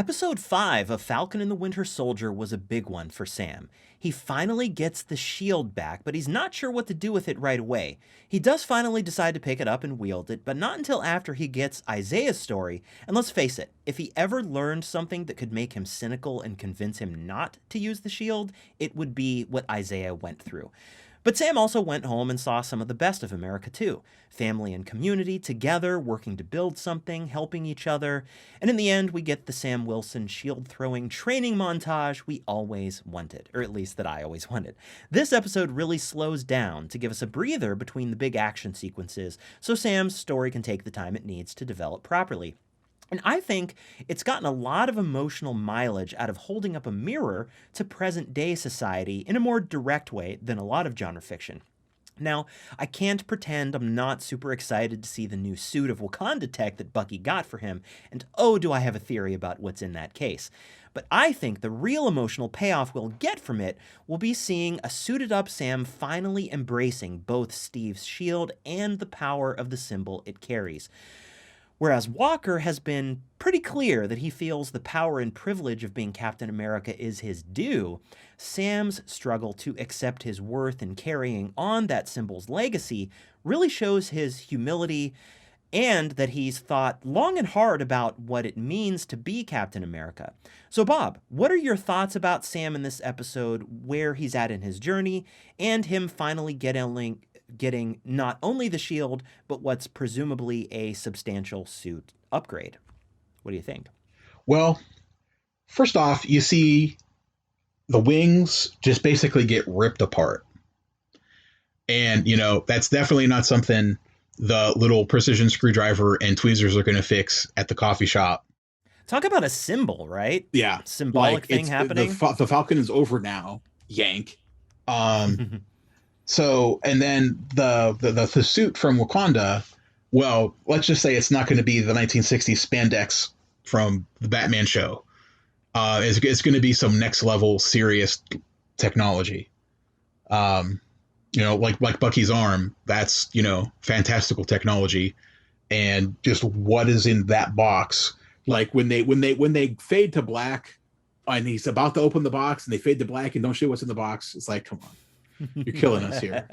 Episode 5 of Falcon and the Winter Soldier was a big one for Sam. He finally gets the shield back, but he's not sure what to do with it right away. He does finally decide to pick it up and wield it, but not until after he gets Isaiah's story. And let's face it, if he ever learned something that could make him cynical and convince him not to use the shield, it would be what Isaiah went through. But Sam also went home and saw some of the best of America too. Family and community together, working to build something, helping each other. And in the end, we get the Sam Wilson shield-throwing training montage we always wanted, or at least that I always wanted. This episode really slows down to give us a breather between the big action sequences, so Sam's story can take the time it needs to develop properly. And I think it's gotten a lot of emotional mileage out of holding up a mirror to present-day society in a more direct way than a lot of genre fiction. Now, I can't pretend I'm not super excited to see the new suit of Wakanda tech that Bucky got for him, and oh, do I have a theory about what's in that case. But I think the real emotional payoff we'll get from it will be seeing a suited-up Sam finally embracing both Steve's shield and the power of the symbol it carries. Whereas Walker has been pretty clear that he feels the power and privilege of being Captain America is his due, Sam's struggle to accept his worth in carrying on that symbol's legacy really shows his humility and that he's thought long and hard about what it means to be Captain America. So Bob, what are your thoughts about Sam in this episode, where he's at in his journey, and him finally getting not only the shield, but what's presumably a substantial suit upgrade? What do you think? Well, first off, you see the wings just basically get ripped apart. And, that's definitely not something the little precision screwdriver and tweezers are going to fix at the coffee shop. Talk about a symbol, right? Yeah. Symbolic thing happening. The Falcon is over now. Yank. So, and then the suit from Wakanda, well, let's just say it's not going to be the 1960s spandex from the Batman show. It's going to be some next level serious technology. Like Bucky's arm, that's, fantastical technology. And just what is in that box. Like when they fade to black and he's about to open the box and they fade to black and don't show what's in the box. It's like, come on. You're killing us here.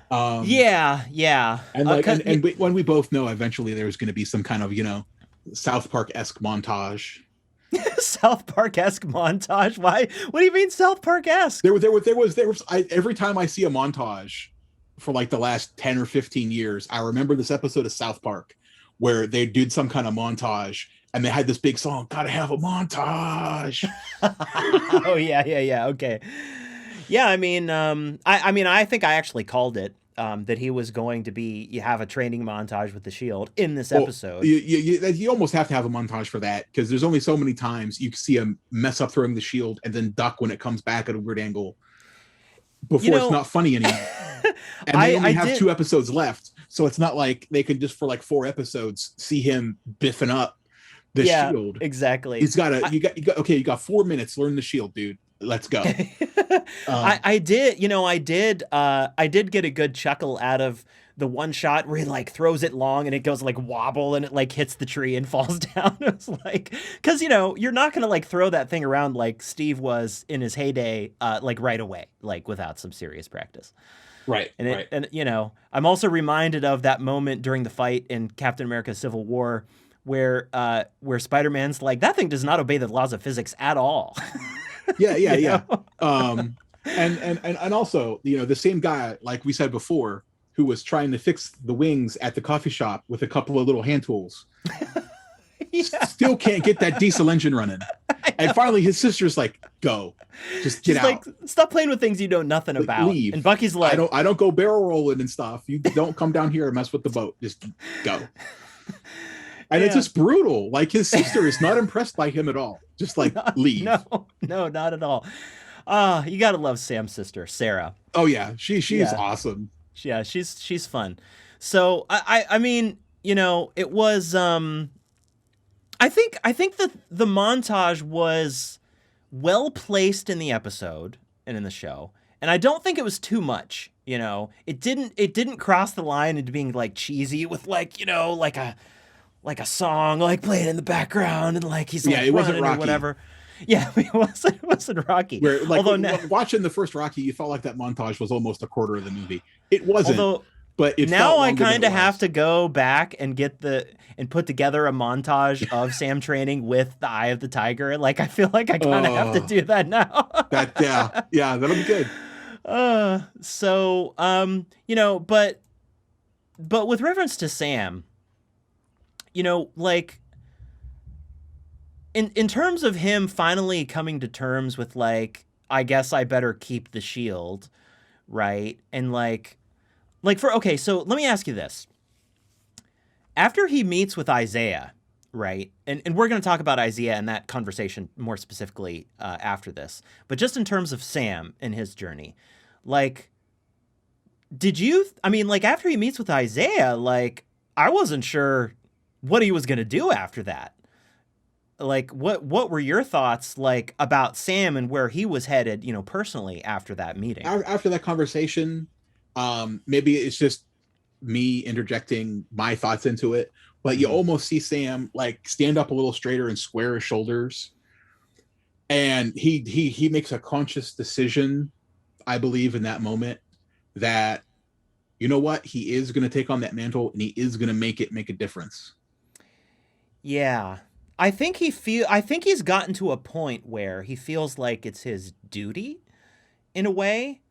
Yeah. And when we both know eventually there's going to be some kind of, South Park-esque montage. South Park-esque montage? Why? What do you mean South Park-esque? There was every time I see a montage for like the last 10 or 15 years, I remember this episode of South Park where they did some kind of montage and they had this big song, "Gotta have a montage." Oh yeah. Okay. Yeah, I mean, I think I actually called it that he was going to you have a training montage with the shield in this episode. You almost have to have a montage for that because there's only so many times you can see him mess up throwing the shield and then duck when it comes back at a weird angle before it's not funny anymore. And they only have 2 episodes left, so it's not like they can just for like 4 episodes see him biffing up the shield. Exactly. You got 4 minutes. Learn the shield, dude. Let's go. I did get a good chuckle out of the one shot where he like throws it long and it goes like wobble and it like hits the tree and falls down. It's like, because you're not gonna like throw that thing around like Steve was in his heyday, like right away, like without some serious practice. Right. And I'm also reminded of that moment during the fight in Captain America: Civil War where Spider-Man's like, that thing does not obey the laws of physics at all. Yeah. And also, the same guy, like we said before, who was trying to fix the wings at the coffee shop with a couple of little hand tools, still can't get that diesel engine running. And finally, his sister's like, "Go, just get out. Like, stop playing with things you know nothing about." Leave. And Bucky's like, I don't go barrel rolling and stuff. You don't come down here and mess with the boat. Just go." And it's just brutal. Like his sister is not impressed by him at all. Just like, leave. No, not at all. You gotta love Sam's sister, Sarah. Oh yeah, she is awesome. Yeah, she's fun. So I mean, it was I think that the montage was well placed in the episode and in the show, and I don't think it was too much. It didn't cross the line into being like cheesy with like like like a song like playing in the background and like he's Yeah, like it wasn't running or Rocky. whatever. Yeah, it wasn't Rocky. Where like Although watching the first Rocky, you felt like that montage was almost a quarter of the movie. It wasn't, although but it now felt I longer than kind it of have was. to go back and put together a montage of Sam training with the Eye of the Tiger. Like I feel like I kind of have to do that now. That yeah, that'll be good. So but with reference to Sam, like in terms of him finally coming to terms with like, I guess I better keep the shield, right? And okay, so let me ask you this. After he meets with Isaiah, right? And we're going to talk about Isaiah and that conversation more specifically after this. But just in terms of Sam and his journey, like, after he meets with Isaiah, like, I wasn't sure what he was going to do after that. Like, what were your thoughts, like, about Sam and where he was headed, personally after that meeting? After that conversation, maybe it's just me interjecting my thoughts into it, but you almost see Sam like stand up a little straighter and square his shoulders, and he makes a conscious decision, I believe, in that moment, that you know what, he is going to take on that mantle and he is going to make a difference. Yeah. I think he's gotten to a point where he feels like it's his duty, in a way,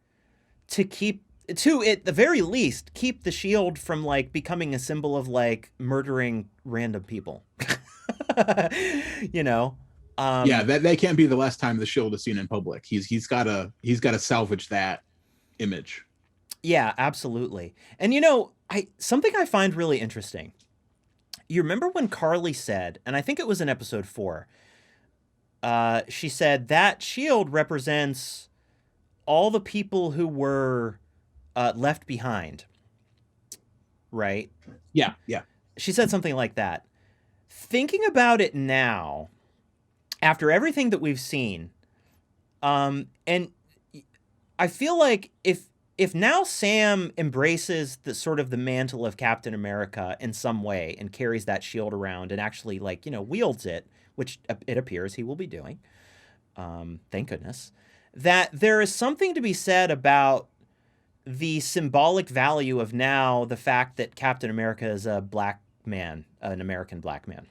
to at the very least keep the shield from like becoming a symbol of like murdering random people. Yeah, that can't be the last time the shield is seen in public. He's got to salvage that image. Yeah, absolutely. And something I find really interesting. You remember when Carly said, and I think it was in episode 4, she said that shield represents all the people who were left behind, right? Yeah. She said something like that. Thinking about it now, after everything that we've seen, and I feel like if now Sam embraces the sort of the mantle of Captain America in some way and carries that shield around and actually wields it, which it appears he will be doing, thank goodness, that there is something to be said about the symbolic value of now the fact that Captain America is a black man, an American black man.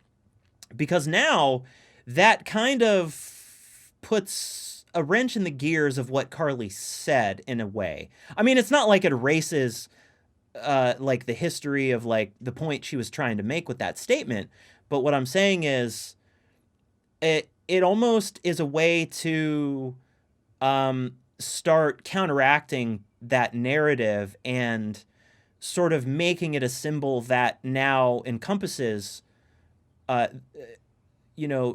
Because now that kind of puts a wrench in the gears of what Carly said in a way. I mean, it's not like it erases like the history of like the point she was trying to make with that statement. But what I'm saying is it almost is a way to start counteracting that narrative and sort of making it a symbol that now encompasses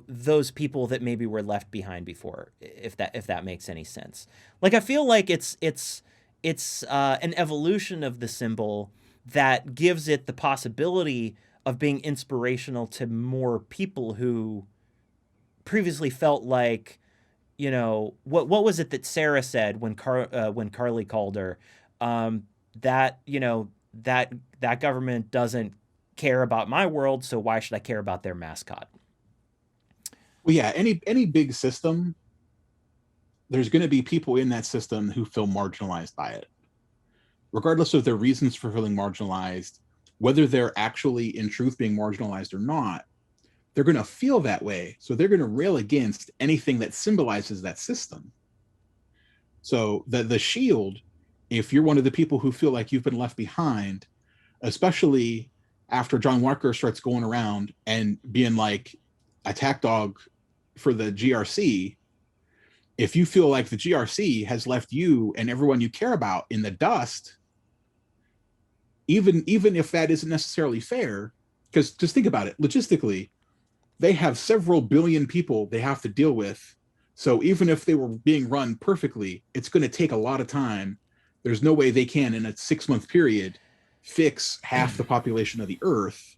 those people that maybe were left behind before, if that makes any sense. Like, I feel like it's an evolution of the symbol that gives it the possibility of being inspirational to more people who previously felt like, what was it that Sarah said when Carly called her, that that government doesn't care about my world, so why should I care about their mascot? Well, yeah, any big system, there's going to be people in that system who feel marginalized by it, regardless of their reasons for feeling marginalized, whether they're actually in truth being marginalized or not. They're going to feel that way, so they're going to rail against anything that symbolizes that system. So the shield, if you're one of the people who feel like you've been left behind, especially after John Walker starts going around and being like attack dog for the GRC, if you feel like the GRC has left you and everyone you care about in the dust, even if that isn't necessarily fair, because just think about it logistically, they have several billion people they have to deal with. So even if they were being run perfectly, it's going to take a lot of time. There's no way they can, in a 6-month period, fix half the population of the Earth.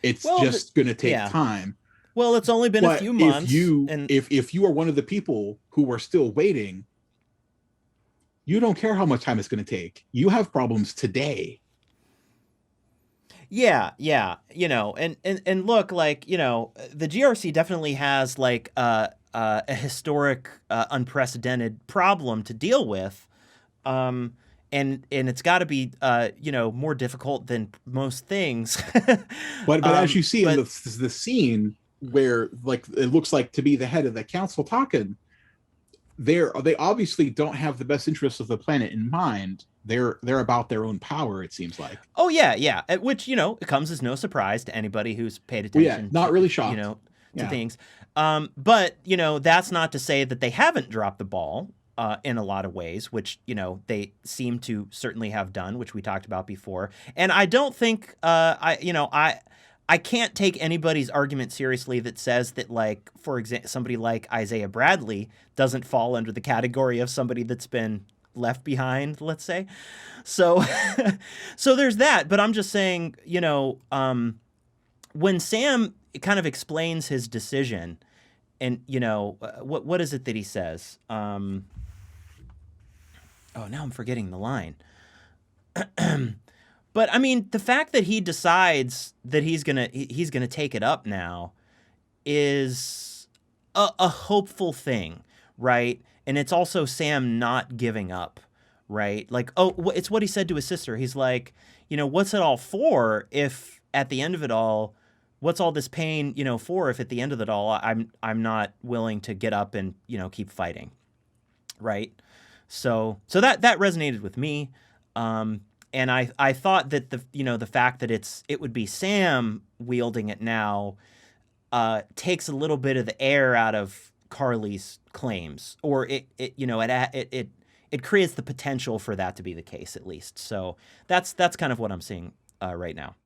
It's just going to take time. Well, it's only been a few months. If you are one of the people who are still waiting, you don't care how much time it's going to take. You have problems today. Yeah, and look, like, the GRC definitely has like a historic, unprecedented problem to deal with, um, and it's got to be more difficult than most things. But as you see in But the scene where like it looks like to be the head of the council talking, they obviously don't have the best interests of the planet in mind. They're about their own power, it seems like. oh yeah, which it comes as no surprise to anybody who's paid Well, yeah, attention not to really shocked. to Yeah. things. But that's not to say that they haven't dropped the ball in a lot of ways, which they seem to certainly have done, which we talked about before. And I don't think I can't take anybody's argument seriously that says that, like, for example, somebody like Isaiah Bradley doesn't fall under the category of somebody that's been left behind, let's say. So, so there's that. But I'm just saying, when Sam kind of explains his decision, and what is it that he says? Oh, now I'm forgetting the line. But I mean, the fact that he decides that he's gonna take it up now is a hopeful thing, right? And it's also Sam not giving up, right? Like, oh, it's what he said to his sister. He's like, what's it all for if at the end of it all, what's all this pain, for if at the end of it all, I'm not willing to get up and keep fighting, right? So that resonated with me. And I thought that the fact that it would be Sam wielding it now takes a little bit of the air out of Carly's claims, or it creates the potential for that to be the case, at least. So that's kind of what I'm seeing right now.